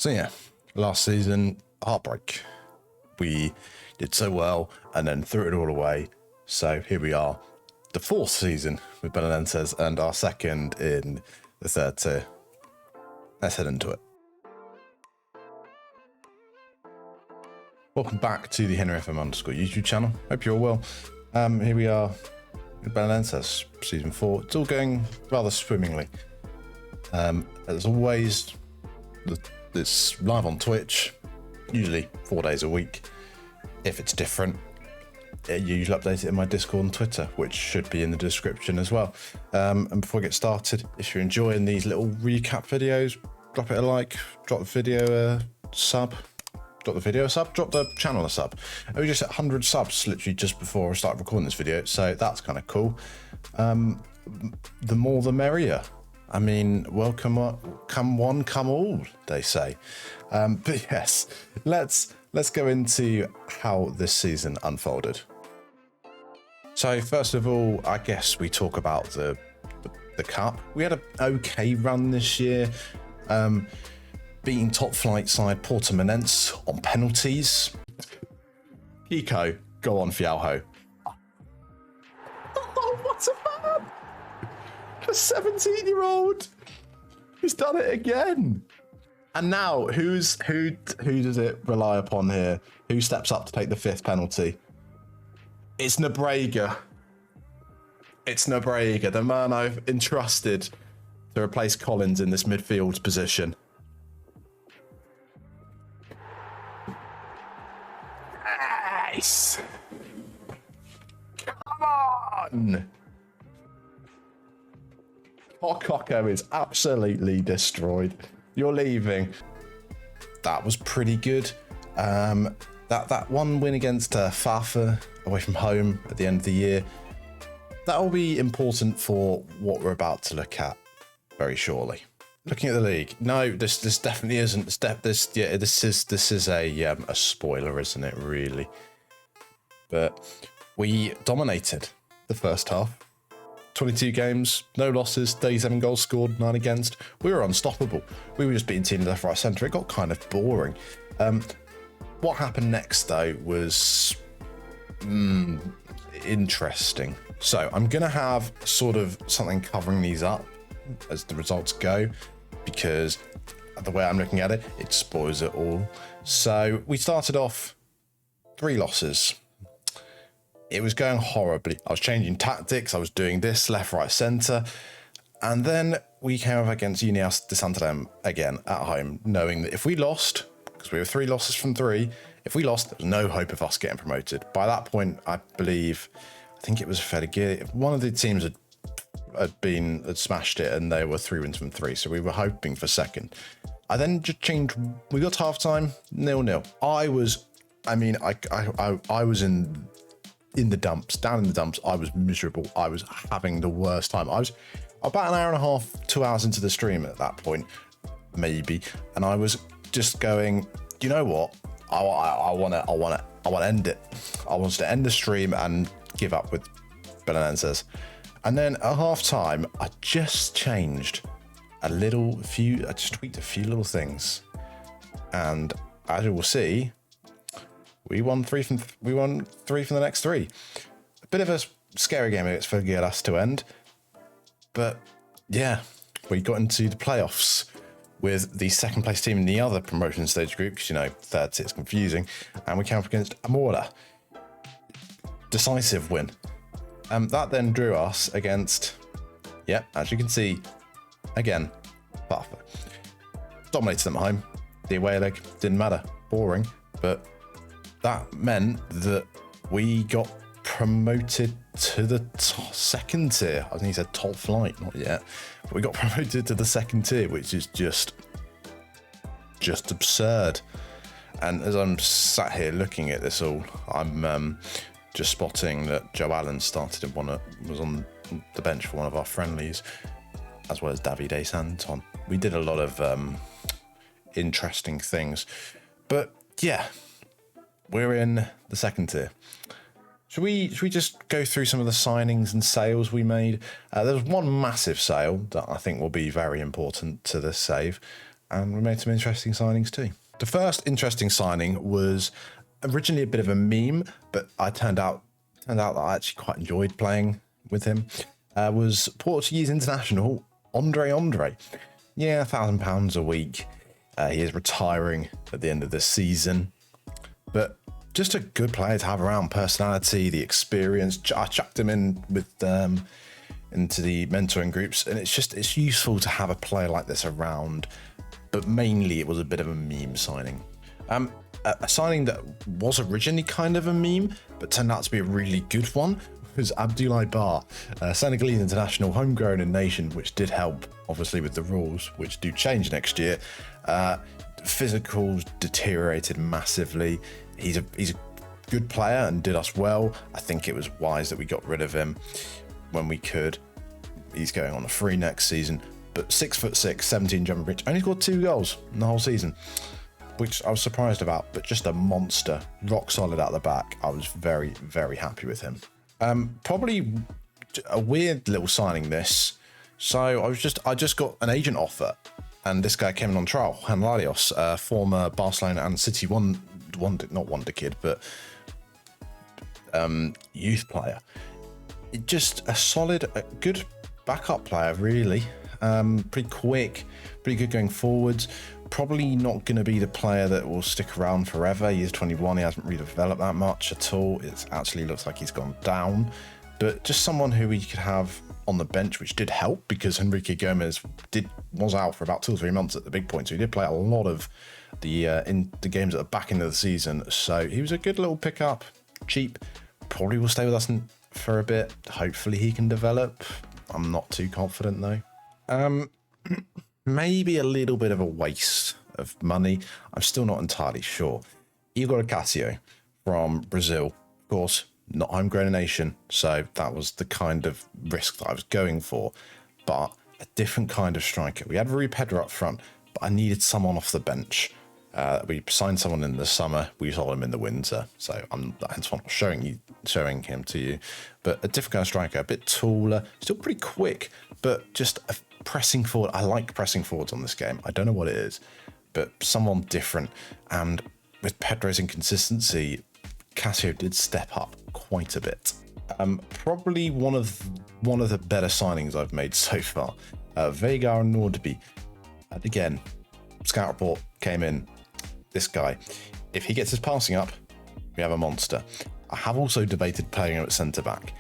So yeah, last season, heartbreak. We did so well and then threw it all away. So here we are, the fourth season with Belenenses and our second in the third tier. Let's head into it. Welcome back to the Henry_FM YouTube channel. Hope you're all well. Here we are with Belenenses, season 4. It's all going rather swimmingly. As always, it's live on Twitch, usually 4 days a week. If it's different, you usually update it in my Discord and Twitter, which should be in the description as well. And before we get started, if you're enjoying these little recap videos, drop it a like, drop the video a sub, drop the channel a sub. We just hit 100 subs literally just before I started recording this video, so that's kind of cool. The more the merrier. I mean, welcome, come one, come all, they say. But yes, let's go into how this season unfolded. So first of all, I guess we talk about the cup. We had an okay run this year, beating top flight side Belenenses on penalties. Kiko, go on Fialho. Oh, what a man! A 17-year-old who's done it again. And now who does it rely upon here? Who steps up to take the 5th penalty? It's Nebrega. It's Nebrega, the man I've entrusted to replace Collins in this midfield position. Nice. Come on. Kokoko is absolutely destroyed. You're leaving. That was pretty good. That one win against Fafa away from home at the end of the year, that will be important for what we're about to look at very shortly. Looking at the league, no, this definitely isn't. This is a spoiler, isn't it? Really, but we dominated the first half. 22 games, no losses, 37 goals scored, 9 against. We were unstoppable. We were just beating teams left, right, centre. It got kind of boring. What happened next, though, was interesting. So I'm going to have sort of something covering these up as the results go, because the way I'm looking at it, it spoils it all. So we started off 3 losses. It was going horribly. I was changing tactics. I was doing this left, right, centre. And then we came up against Untitled de Rotterdam again at home, knowing that if we lost, because we were 3 losses from 3, if we lost, there was no hope of us getting promoted. By that point, I think it was fairly good. One of the teams had smashed it and they were 3 wins from 3. So we were hoping for second. I then just changed. We got to half time, 0-0. I was in the dumps, down in the dumps. I was miserable. I was having the worst time. I was about an hour and a half, 2 hours into the stream at that point, maybe, and I was just going, you know what? I want to end it. I want to end the stream and give up with Belenenses. And then at half time, I just changed I just tweaked a few little things, and as you will see, we won 3 from the next 3. A bit of a scary game against Elgato to end, but yeah, we got into the playoffs with the second place team in the other promotion stage group, because, you know, third it's confusing, and we came up against Amora. Decisive win. That then drew us against, as you can see, again, Fafa. Dominated them at home. The away leg didn't matter. Boring, but that meant that we got promoted to the second tier. I think he said top flight, not yet. But we got promoted to the second tier, which is just absurd. And as I'm sat here looking at this all, I'm just spotting that Joe Allen was on the bench for one of our friendlies, as well as Davide Santon. We did a lot of interesting things. But yeah, we're in the second tier. Should we just go through some of the signings and sales we made? There was one massive sale that I think will be very important to this save. and we made some interesting signings too. The first interesting signing was originally a bit of a meme, but turned out that I actually quite enjoyed playing with him. Was Portuguese international Andre. Yeah, £1,000 a week. He is retiring at the end of this season, but just a good player to have around. Personality, the experience. I chucked him in with into the mentoring groups, and it's useful to have a player like this around. But mainly, it was a bit of a meme signing. A signing that was originally kind of a meme, but turned out to be a really good one, was Abdullah Abdulaibar, Senegalese international, homegrown in nation, which did help, obviously, with the rules, which do change next year. Physicals deteriorated massively. He's a good player and did us well. I think it was wise that we got rid of him when we could. He's going on a free next season, but 6'6", 17 jumping reach, only scored 2 goals in the whole season, which I was surprised about, but just a monster, rock solid out the back. I was very, very happy with him. Probably a weird little signing this. So I just got an agent offer, and this guy came in on trial. Juan Larios, former Barcelona and City not wonder kid, but youth player. Just a good backup player, really. Pretty quick, pretty good going forwards. Probably not going to be the player that will stick around forever. He is 21. He hasn't really developed that much at all. It actually looks like he's gone down. But just someone who we could have on the bench, which did help because Enrique Gomez was out for about 2 or 3 months at the big point. So he did play a lot of in the games at the back end of the season. So he was a good little pickup, cheap. Probably will stay with us for a bit. Hopefully he can develop. I'm not too confident though. Maybe a little bit of a waste of money. I'm still not entirely sure. Igor Ocasio from Brazil, of course, not homegrown in nation, so that was the kind of risk that I was going for, but a different kind of striker. We had Rui Pedro up front, but I needed someone off the bench. We signed someone in the summer, we sold him in the winter, so hence why I'm not showing him to you. But a different kind of striker, a bit taller, still pretty quick, but just a pressing forward. I like pressing forwards on this game. I don't know what it is, but someone different. And with Pedro's inconsistency, Casio did step up quite a bit. Probably one of the better signings I've made so far. Vega and Nordby. And again, scout report came in. This guy, if he gets his passing up, we have a monster. I have also debated playing him at centre back.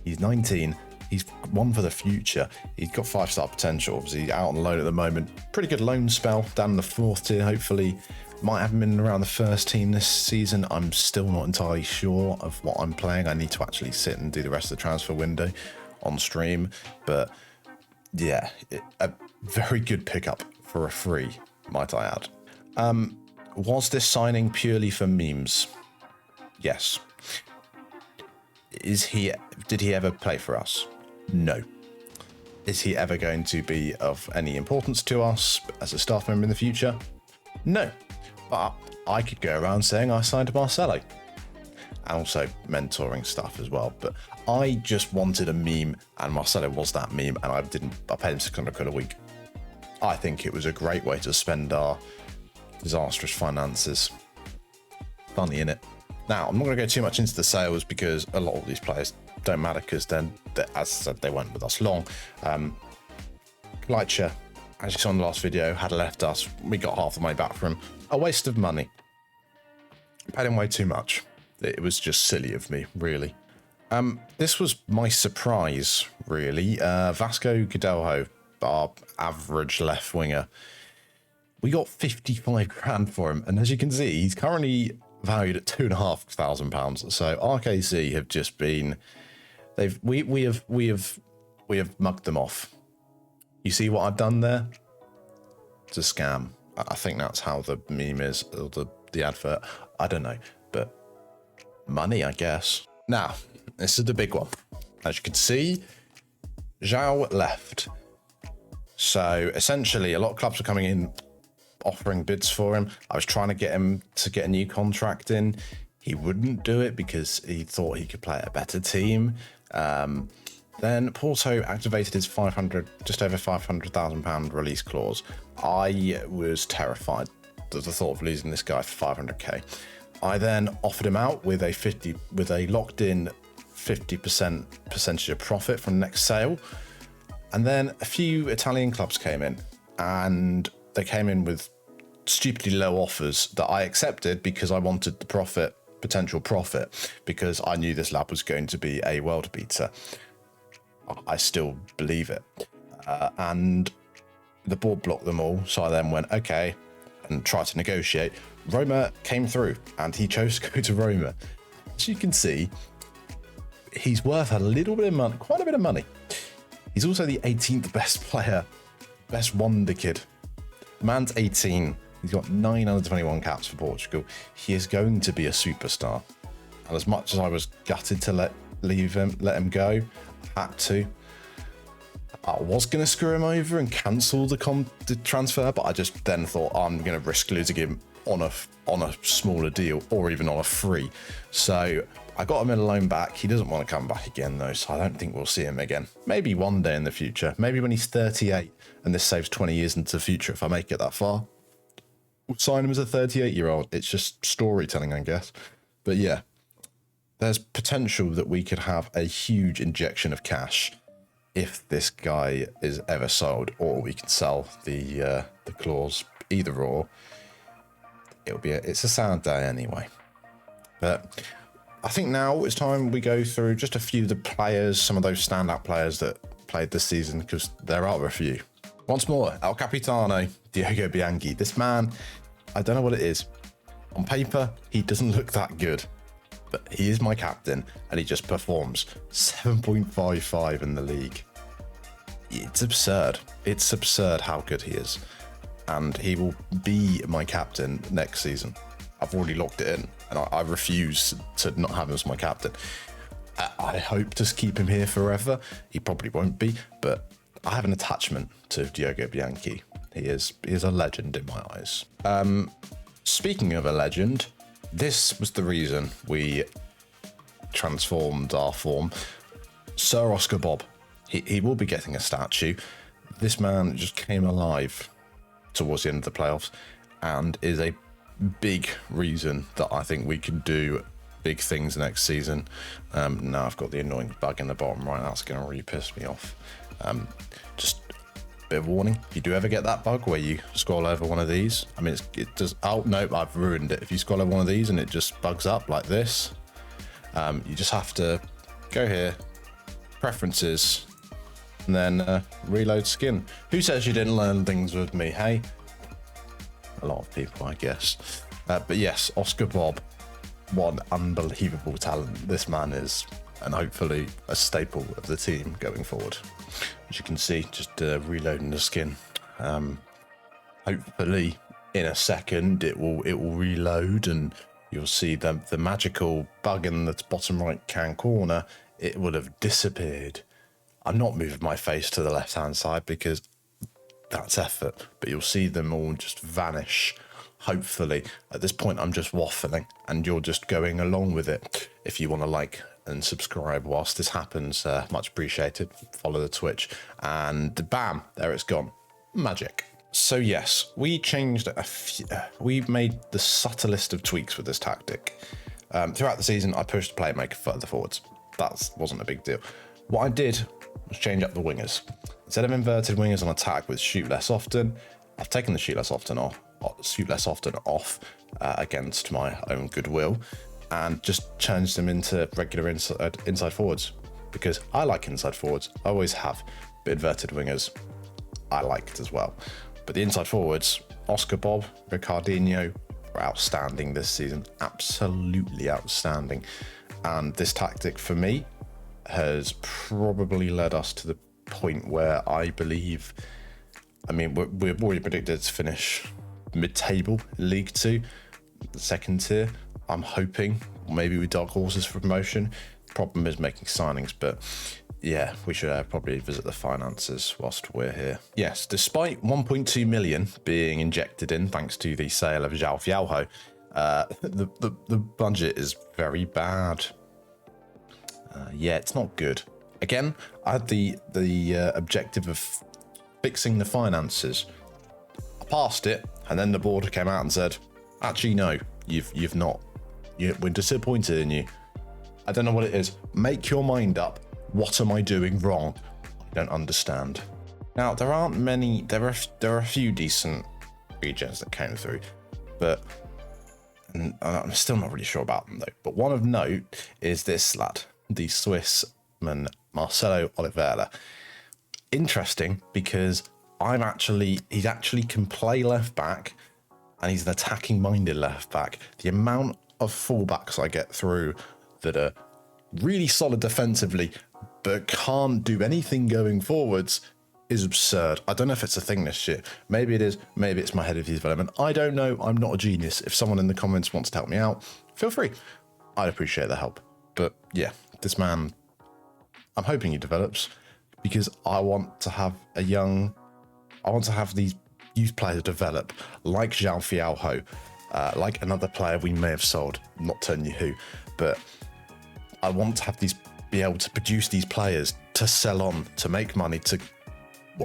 He's 19. He's one for the future. He's got 5-star potential. Obviously, he's out on loan at the moment. Pretty good loan spell down in the 4th tier. Hopefully, might have him in around the first team this season. I'm still not entirely sure of what I'm playing. I need to actually sit and do the rest of the transfer window on stream. But yeah, a very good pickup for a free, might I add. Was this signing purely for memes? Yes. Did he ever play for us? No. Is he ever going to be of any importance to us as a staff member in the future? No. But I could go around saying I signed Marcelo. And also mentoring stuff as well. But I just wanted a meme, and Marcelo was that meme, and I paid him £600 a week. I think it was a great way to spend our disastrous finances. Funny, innit? Now, I'm not going to go too much into the sales because a lot of these players don't matter because then, as I said, they weren't with us long. Leicester, as you saw in the last video, had left us. We got half the money back from him. A waste of money. Paid him way too much. It was just silly of me, really. This was my surprise, really. Vasco Gadelho, our average left winger. We got 55 grand for him, and as you can see, he's currently valued at £2,500. So RKC have just been, we have mugged them off. You see what I've done there? It's a scam. I think that's how the meme is, or the advert. I don't know, but money, I guess. Now, this is the big one. As you can see, Zhao left. So essentially, a lot of clubs were coming in offering bids for him. I was trying to get him to get a new contract in. He wouldn't do it because he thought he could play at a better team. Then Porto activated his just over £500,000 release clause. I was terrified at the thought of losing this guy for 500k. I then offered him out with a locked-in 50% percentage of profit from next sale. And then a few Italian clubs came in, and they came in with stupidly low offers that I accepted because I wanted the potential profit, because I knew this lab was going to be a world beater. I still believe it. And the board blocked them all, so I then went, okay, and tried to negotiate. Roma came through, and he chose to go to Roma. As you can see, he's worth a little bit of money, quite a bit of money. He's also the 18th best player, best wonder kid. The man's 18. He's got 9 under 21 caps for Portugal. He is going to be a superstar. And as much as I was gutted to let him go, had to. I was going to screw him over and cancel the transfer, but I just then thought, I'm going to risk losing him on a smaller deal or even on a free. So I got him in a loan back. He doesn't want to come back again though, so I don't think we'll see him again. Maybe one day in the future, maybe when he's 38 and this saves 20 years into the future if I make it that far. We'll sign him as a 38-year-old. It's just storytelling, I guess. But yeah, there's potential that we could have a huge injection of cash if this guy is ever sold, or we can sell the clause, either or. It's a sad day anyway. But I think now it's time we go through just a few of the players, some of those standout players that played this season, because there are a few. Once more, El Capitano, Diogo Bianchi. This man, I don't know what it is. On paper, he doesn't look that good, but he is my captain, and he just performs. 7.55 in the league. It's absurd. It's absurd how good he is. And he will be my captain next season. I've already locked it in, and I refuse to not have him as my captain. I hope to keep him here forever. He probably won't be, but I have an attachment to Diogo Bianchi. He is a legend in my eyes. Speaking of a legend, this was the reason we transformed our form. Sir Oscar Bob. He will be getting a statue. This man just came alive towards the end of the playoffs and is a big reason that I think we can do big things next season. Now I've got the annoying bug in the bottom right. That's going to really piss me off. Just a bit of warning. If you do ever get that bug where you scroll over one of these, I mean, it does. Oh, no, I've ruined it. If you scroll over one of these and it just bugs up like this, you just have to go here, preferences, and then reload skin. Who says you didn't learn things with me, hey? A lot of people, I guess. But yes, Oscar Bob, what an unbelievable talent this man is, and hopefully a staple of the team going forward. As you can see, just reloading the skin. Hopefully in a second it will reload, and you'll see the magical bug in the bottom right hand corner. It will have disappeared. I'm not moving my face to the left hand side because that's effort, but you'll see them all just vanish. Hopefully at this point I'm just waffling and you're just going along with it. If you want to like and subscribe whilst this happens, much appreciated. Follow the Twitch, and bam, there it's gone. Magic. So yes, we changed we made the subtlest of tweaks with this tactic. Throughout the season I pushed playmaker further forwards. That wasn't a big deal. What I did was change up the wingers. Instead of inverted wingers on attack with shoot less often, I've taken the shoot less often off against my own goodwill, and just changed them into regular inside forwards, because I like inside forwards. I always have. But inverted wingers I liked as well. But the inside forwards, Oscar Bob, Ricardinho, were outstanding this season. Absolutely outstanding. And this tactic for me has probably led us to the point where I believe, I mean, we're already predicted to finish mid-table League 2, second tier. I'm hoping maybe with dark horses for promotion. Problem is making signings, but yeah, we should probably visit the finances whilst we're here. Yes, despite 1.2 million being injected in thanks to the sale of João Fialho, the budget is very bad. Yeah, it's not good. Again, I had the objective of fixing the finances. I passed it, and then the board came out and said, actually, no, you've not. We're disappointed in you. I don't know what it is. Make your mind up. What am I doing wrong? I don't understand. Now, there aren't many, there are a few decent regens that came through, but and I'm still not really sure about them though. But one of note is this lad, the Swissman Marcelo Oliveira. Interesting because he actually can play left back, and he's an attacking minded left back. The amount of fullbacks I get through that are really solid defensively but can't do anything going forwards is absurd. I don't know if it's a thing this year. Maybe it is. Maybe it's my head of development. I don't know. I'm not a genius. If someone in the comments wants to help me out, feel free. I'd appreciate the help. But yeah, this man, I'm hoping he develops because I want to have these youth players develop like Zhao Fiaoho, like another player we may have sold, not telling you who, but I want to have be able to produce these players to sell on, to make money, to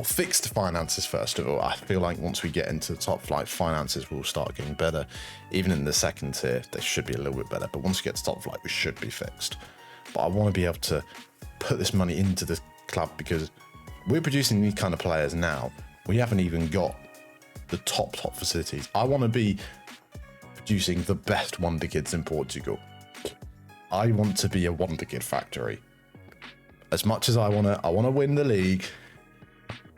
fix the finances first of all. I feel like once we get into the top flight, finances will start getting better. Even in the second tier, they should be a little bit better. But once we get to top flight, we should be fixed. But I want to be able to put this money into the club because we're producing these kind of players now. We haven't even got the top facilities. I want to be producing the best wonder kids in Portugal. I want to be a wonder kid factory. As much as I want to win the league,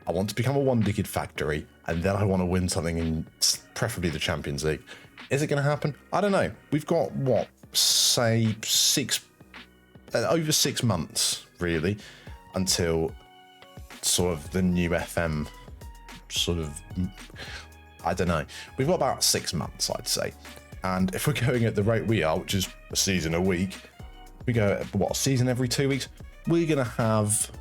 I want to become a wonder kid factory, and then I want to win something in preferably the Champions League. Is it going to happen? I don't know. We've got say over 6 months really until sort of the new FM I don't know. We've got about 6 months, I'd say. And if we're going at the rate we are, which is a season a week, we go a season every 2 weeks, we're going to have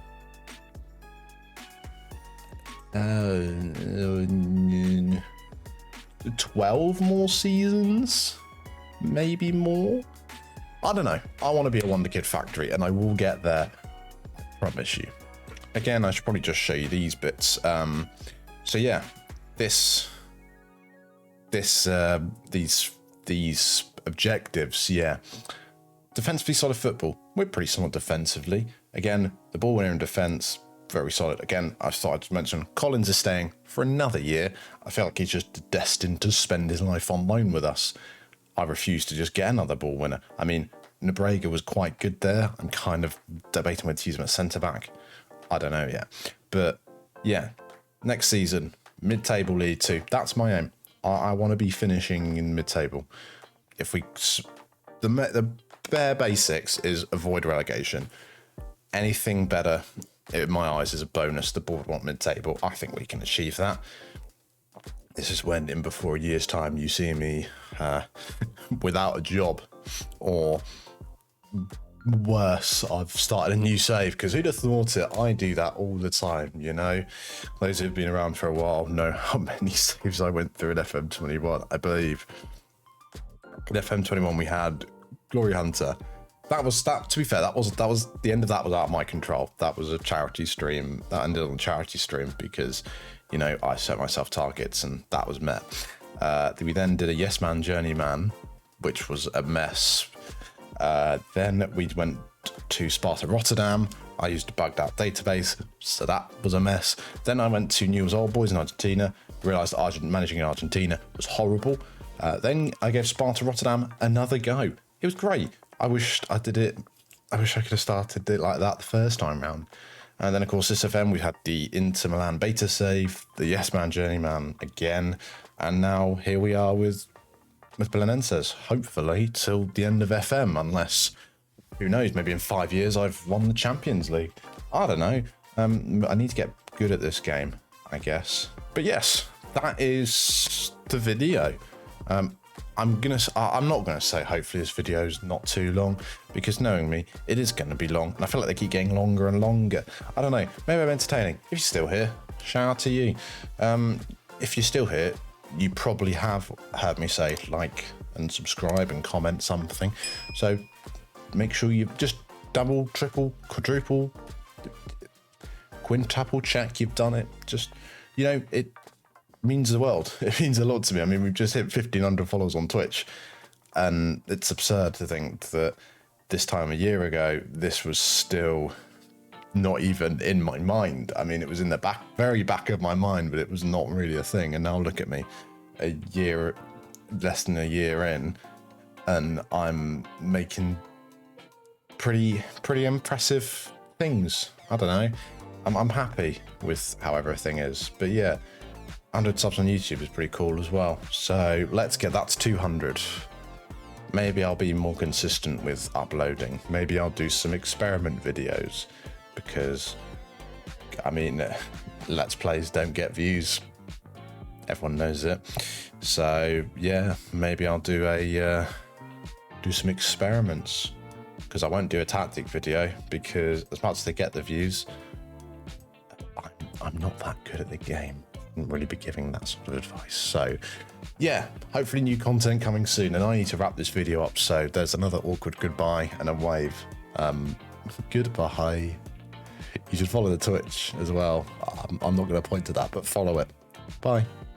12 more seasons, maybe more. I don't know. I want to be a wonder kid factory, and I will get there. I promise you. Again, I should probably just show you these bits. So yeah, these objectives, yeah. Defensively solid football. We're pretty solid defensively. Again, the ball winner in defense, very solid. Again, I thought I'd mention Collins is staying for another year. I feel like he's just destined to spend his life on loan with us. I refuse to just get another ball winner. I mean, Nebrega was quite good there. I'm kind of debating whether to use him at centre back. I don't know yet. But yeah, next season, mid-table League 2. That's my aim. I want to be finishing in mid-table. If we, the bare basics is avoid relegation. Anything better, in my eyes, is a bonus. The board want mid-table. I think we can achieve that. This is when, in before a year's time, you see me without a job, or worse, I've started a new save, because who'd have thought it? I do that all the time, you know. Those who've been around for a while know how many saves I went through in FM21. I believe in FM21 we had Glory Hunter. That was that. To be fair, that was the end of that was out of my control. That was a charity stream. That ended on a charity stream because, you know, I set myself targets and that was met. We then did a Yes Man Journeyman, which was a mess. Then we went to Sparta Rotterdam. I used a bugged out database, so that was a mess. Then I went to Newell's Old Boys in Argentina, realised managing in Argentina was horrible. Then I gave Sparta Rotterdam another go. It was great. I wish I did it. I wish I could have started it like that the first time round. And then, of course, this FM, we had the Inter Milan beta save, the Yes Man Journeyman again. And now here we are with Belenenses, hopefully till the end of FM, unless, who knows, maybe in 5 years I've won the Champions League. I don't know. I need to get good at this game, I guess. But yes, that is the video. I'm not gonna say hopefully this video is not too long, because knowing me, it is gonna be long, and I feel like they keep getting longer and longer. I don't know, maybe I'm entertaining. If you're still here, shout out to you. If you're still here, you probably have heard me say like and subscribe and comment something. So make sure you just double, triple, quadruple, quintuple check you've done it. Just, you know, it means the world. It means a lot to me. I mean, we've just hit 1,500 followers on Twitch, and it's absurd to think that this time a year ago, this was still not even in my mind. I mean, it was in the very back of my mind, but it was not really a thing. And now look at me, less than a year in, and I'm making pretty impressive things. I don't know. I'm happy with how everything is. But yeah, 100 subs on YouTube is pretty cool as well. So let's get that to 200. Maybe I'll be more consistent with uploading. Maybe I'll do some experiment videos, because I mean, Let's Plays don't get views. Everyone knows it. So yeah, maybe I'll do some experiments, because I won't do a tactic video, because as much as they get the views, I'm not that good at the game. I wouldn't really be giving that sort of advice. So yeah, hopefully new content coming soon, and I need to wrap this video up. So there's another awkward goodbye and a wave. Goodbye. You should follow the Twitch as well. I'm not going to point to that, but follow it. Bye.